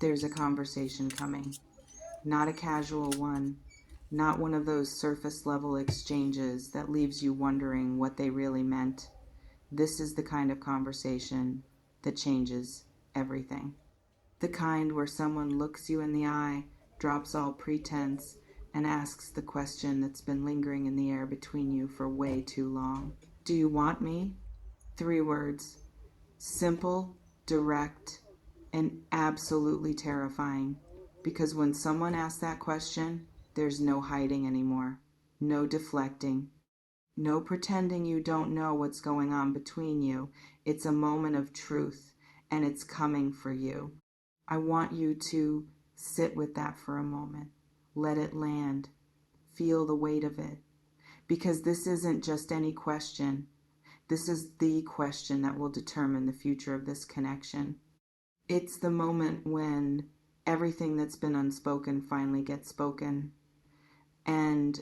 There's a conversation coming, not a casual one, not one of those surface level exchanges that leaves you wondering what they really meant. This is the kind of conversation that changes everything. The kind where someone looks you in the eye, drops all pretense, and asks the question that's been lingering in the air between you for way too long. Do you want me? 3 words. Simple, direct, and absolutely terrifying. Because when someone asks that question, there's no hiding anymore, no deflecting, no pretending you don't know what's going on between you. It's a moment of truth, and it's coming for you. I want you to sit with that for a moment. Let it land. Feel the weight of it. Because this isn't just any question. This is the question that will determine the future of this connection. It's the moment when everything that's been unspoken finally gets spoken. And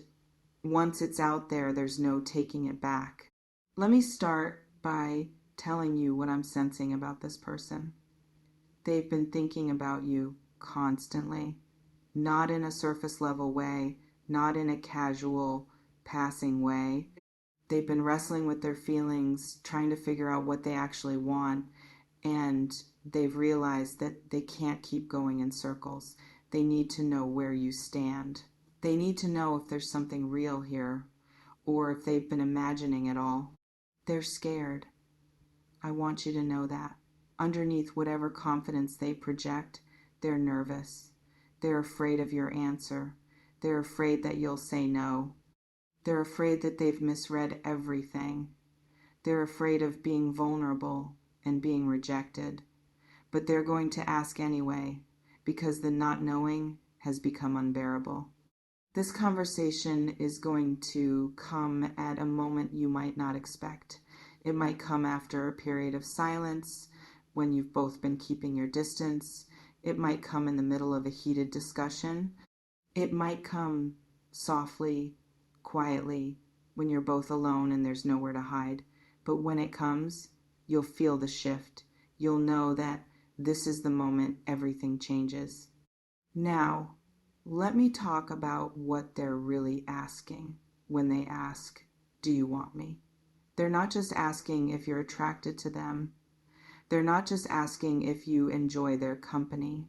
once it's out there, there's no taking it back. Let me start by telling you what I'm sensing about this person. They've been thinking about you constantly, not in a surface level way, not in a casual, passing way. They've been wrestling with their feelings, trying to figure out what they actually want, and they've realized that they can't keep going in circles. They need to know where you stand. They need to know if there's something real here, or if they've been imagining it all. They're scared. I want you to know that. Underneath whatever confidence they project, they're nervous. They're afraid of your answer. They're afraid that you'll say no. They're afraid that they've misread everything. They're afraid of being vulnerable and being rejected. But they're going to ask anyway, because the not knowing has become unbearable. This conversation is going to come at a moment you might not expect. It might come after a period of silence, when you've both been keeping your distance. It might come in the middle of a heated discussion. It might come softly, quietly, when you're both alone and there's nowhere to hide. But when it comes, you'll feel the shift. You'll know that this is the moment everything changes. Now, let me talk about what they're really asking when they ask, do you want me? They're not just asking if you're attracted to them. They're not just asking if you enjoy their company.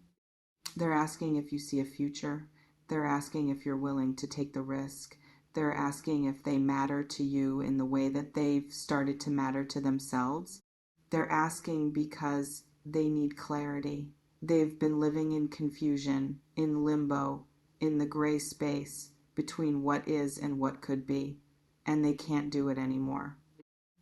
They're asking if you see a future. They're asking if you're willing to take the risk. They're asking if they matter to you in the way that they've started to matter to themselves. They're asking because they need clarity. They've been living in confusion, in limbo, in the gray space between what is and what could be, and they can't do it anymore.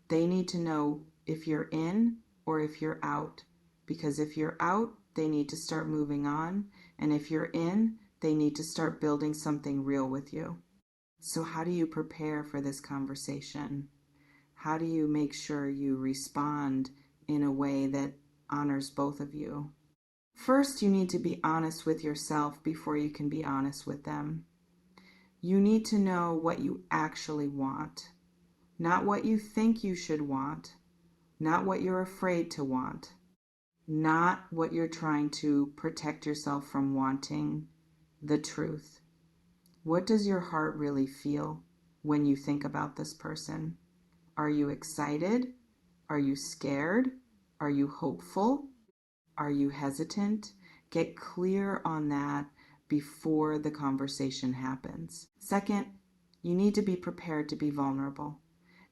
They need to know if you're in or if you're out, because if you're out, they need to start moving on, and if you're in, they need to start building something real with you. So how do you prepare for this conversation? How do you make sure you respond in a way that honors both of you? First, you need to be honest with yourself before you can be honest with them. You need to know what you actually want, not what you think you should want, not what you're afraid to want, not what you're trying to protect yourself from wanting, the truth. What does your heart really feel when you think about this person? Are you excited? Are you scared? Are you hopeful? Are you hesitant? Get clear on that before the conversation happens. Second, you need to be prepared to be vulnerable.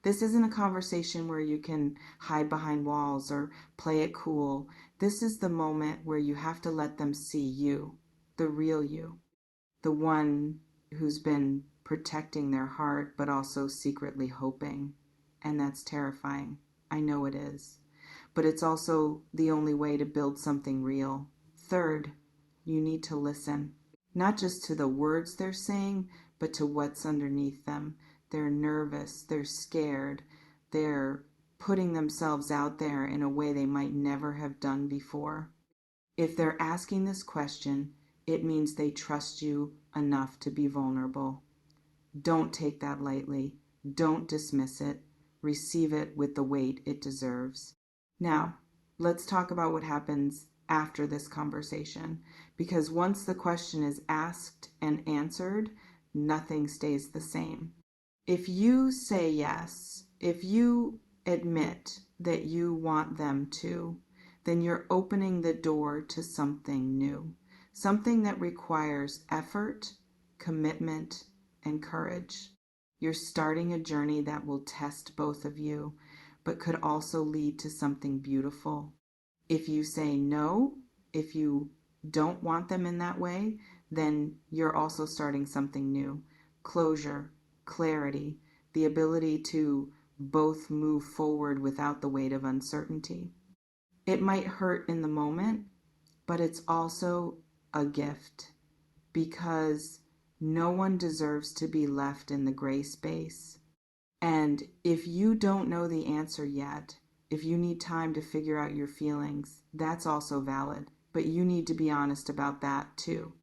This isn't a conversation where you can hide behind walls or play it cool. This is the moment where you have to let them see you, the real you, the one who's been protecting their heart but also secretly hoping. And that's terrifying. I know it is. But it's also the only way to build something real. Third, you need to listen, not just to the words they're saying, but to what's underneath them. They're nervous, they're scared, they're putting themselves out there in a way they might never have done before. If they're asking this question, it means they trust you enough to be vulnerable. Don't take that lightly. Don't dismiss it. Receive it with the weight it deserves. Now, let's talk about what happens after this conversation, because once the question is asked and answered, nothing stays the same. If you say yes, if you admit that you want them to, then you're opening the door to something new, something that requires effort, commitment, and courage. You're starting a journey that will test both of you, but could also lead to something beautiful. If you say no, if you don't want them in that way, then you're also starting something new. Closure, clarity, the ability to both move forward without the weight of uncertainty. It might hurt in the moment, but it's also a gift, because no one deserves to be left in the gray space. And if you don't know the answer yet, if you need time to figure out your feelings, that's also valid. But you need to be honest about that too.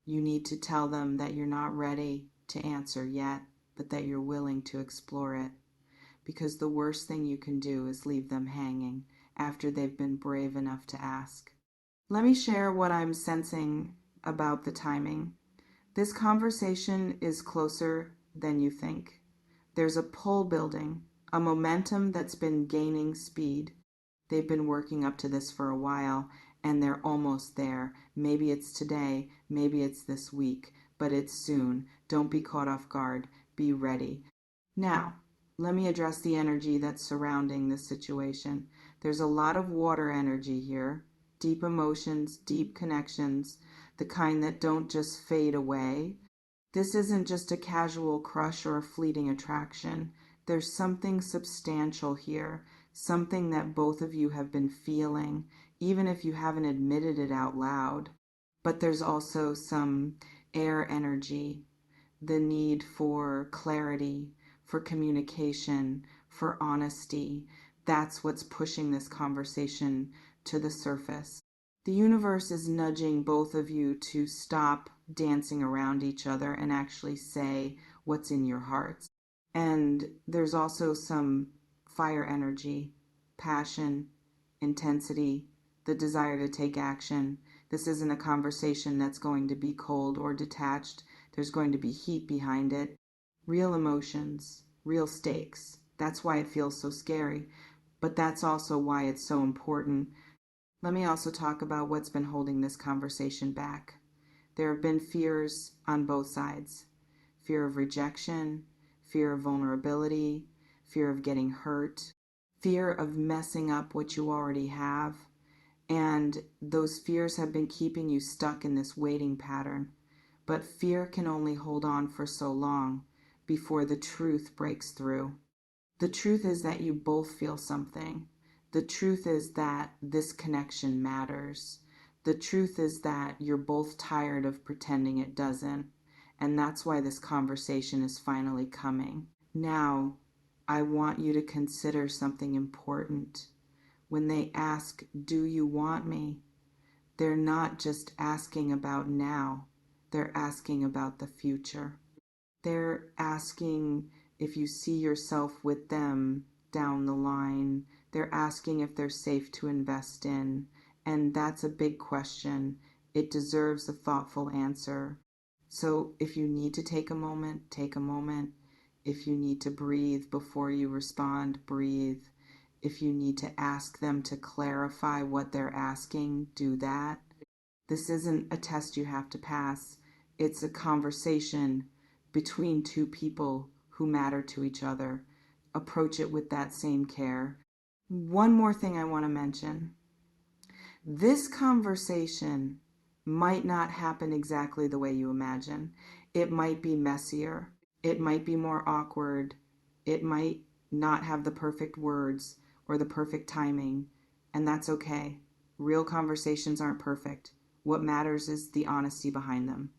You need to tell them that you're not ready to answer yet, but that you're willing to explore it. Because the worst thing you can do is leave them hanging after they've been brave enough to ask. Let me share what I'm sensing about the timing. This conversation is closer than you think. There's a pull building, a momentum that's been gaining speed. They've been working up to this for a while, and they're almost there. Maybe it's today, maybe it's this week, but it's soon. Don't be caught off guard. Be ready. Now, let me address the energy that's surrounding this situation. There's a lot of water energy here, deep emotions, deep connections, the kind that don't just fade away. This isn't just a casual crush or a fleeting attraction. There's something substantial here, something that both of you have been feeling, even if you haven't admitted it out loud. But there's also some air energy, the need for clarity, for communication, for honesty. That's what's pushing this conversation to the surface. The universe is nudging both of you to stop dancing around each other and actually say what's in your hearts. And there's also some fire energy, passion, intensity, the desire to take action. This isn't a conversation that's going to be cold or detached. There's going to be heat behind it. Real emotions, real stakes. That's why it feels so scary. But that's also why it's so important. Let me also talk about what's been holding this conversation back. There have been fears on both sides. Fear of rejection, fear of vulnerability, fear of getting hurt, fear of messing up what you already have. And those fears have been keeping you stuck in this waiting pattern. But fear can only hold on for so long before the truth breaks through. The truth is that you both feel something. The truth is that this connection matters. The truth is that you're both tired of pretending it doesn't. And that's why this conversation is finally coming. Now, I want you to consider something important. When they ask, "Do you want me?" they're not just asking about now. They're asking about the future. They're asking if you see yourself with them down the line. They're asking if they're safe to invest in. And that's a big question. It deserves a thoughtful answer. So if you need to take a moment, take a moment. If you need to breathe before you respond, breathe. If you need to ask them to clarify what they're asking, do that. This isn't a test you have to pass. It's a conversation between two people who matter to each other. Approach it with that same care. One more thing I want to mention. This conversation might not happen exactly the way you imagine. It might be messier. It might be more awkward. It might not have the perfect words or the perfect timing, and that's okay. Real conversations aren't perfect. What matters is the honesty behind them.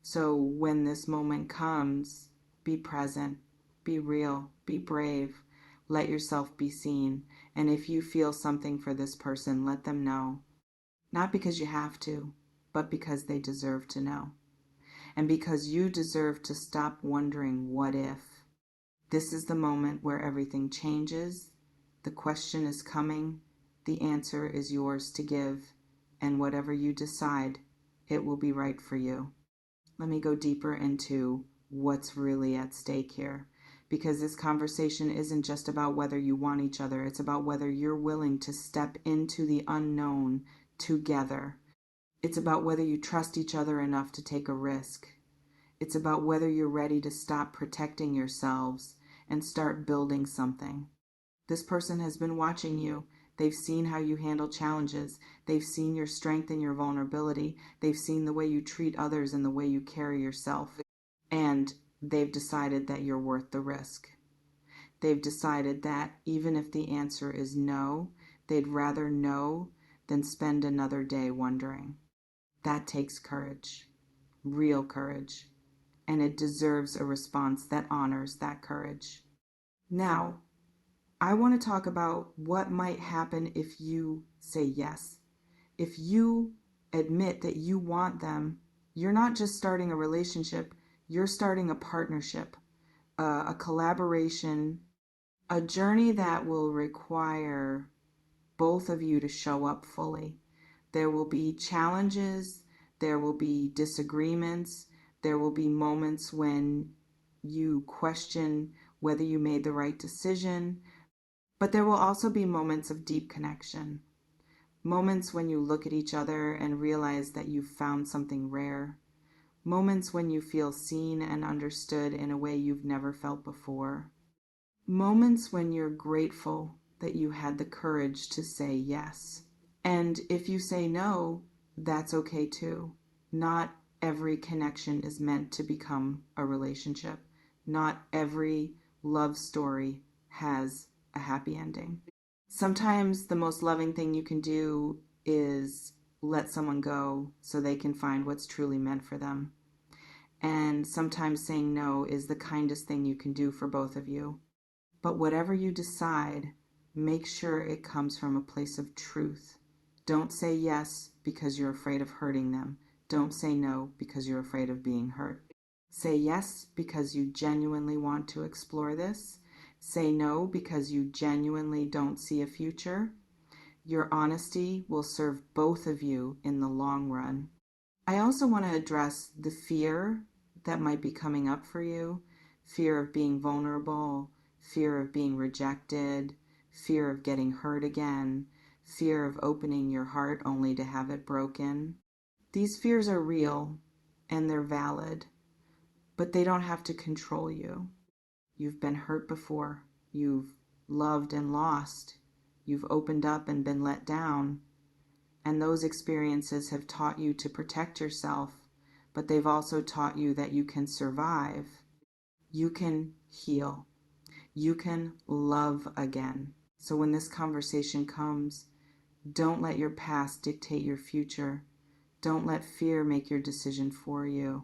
So when this moment comes, be present, be real, be brave, let yourself be seen. And if you feel something for this person, let them know. Not because you have to, but because they deserve to know. And because you deserve to stop wondering what if. This is the moment where everything changes. The question is coming. The answer is yours to give. and whatever you decide, it will be right for you. Let me go deeper into what's really at stake here, because this conversation isn't just about whether you want each other. It's about whether you're willing to step into the unknown together. It's about whether you trust each other enough to take a risk. It's about whether you're ready to stop protecting yourselves and start building something. This person has been watching you. They've seen how you handle challenges. They've seen your strength and your vulnerability. They've seen the way you treat others and the way you carry yourself. And they've decided that you're worth the risk. They've decided that even if the answer is no, they'd rather know than spend another day wondering. That takes courage, real courage, and it deserves a response that honors that courage. Now, I want to talk about what might happen if you say yes. If you admit that you want them, you're not just starting a relationship, you're starting a partnership, a collaboration, a journey that will require both of you to show up fully. There will be challenges, there will be disagreements, there will be moments when you question whether you made the right decision, but there will also be moments of deep connection. Moments when you look at each other and realize that you've found something rare. Moments when you feel seen and understood in a way you've never felt before. Moments when you're grateful that you had the courage to say yes. And if you say no, that's okay too. Not every connection is meant to become a relationship. Not every love story has a happy ending. Sometimes the most loving thing you can do is let someone go so they can find what's truly meant for them. And sometimes saying no is the kindest thing you can do for both of you. But whatever you decide, make sure it comes from a place of truth. Don't say yes because you're afraid of hurting them. Don't say no because you're afraid of being hurt. Say yes because you genuinely want to explore this. Say no because you genuinely don't see a future. Your honesty will serve both of you in the long run. I also want to address the fear that might be coming up for you. Fear of being vulnerable, fear of being rejected, fear of getting hurt again, fear of opening your heart only to have it broken. These fears are real and they're valid, but they don't have to control you. You've been hurt before. You've loved and lost. You've opened up and been let down. And those experiences have taught you to protect yourself, but they've also taught you that you can survive. You can heal. You can love again. So when this conversation comes, don't let your past dictate your future. Don't let fear make your decision for you.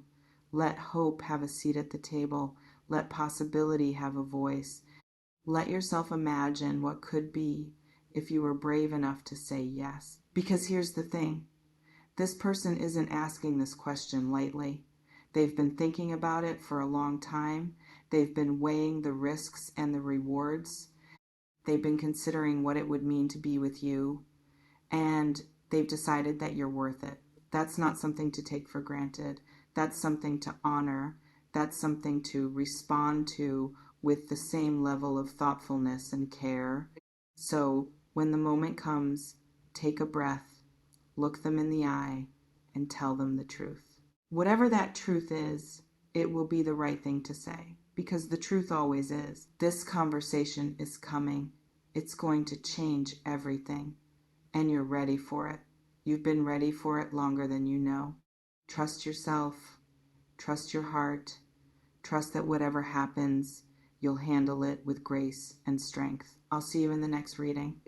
Let hope have a seat at the table. Let possibility have a voice. Let yourself imagine what could be if you were brave enough to say yes. Because here's the thing. This person isn't asking this question lightly. They've been thinking about it for a long time. They've been weighing the risks and the rewards. They've been considering what it would mean to be with you. And they've decided that you're worth it. That's not something to take for granted. That's something to honor. That's something to respond to with the same level of thoughtfulness and care. So when the moment comes, take a breath, look them in the eye, and tell them the truth. Whatever that truth is, it will be the right thing to say, because the truth always is. This conversation is coming. It's going to change everything, and you're ready for it. You've been ready for it longer than you know. Trust yourself. Trust your heart. Trust that whatever happens, you'll handle it with grace and strength. I'll see you in the next reading.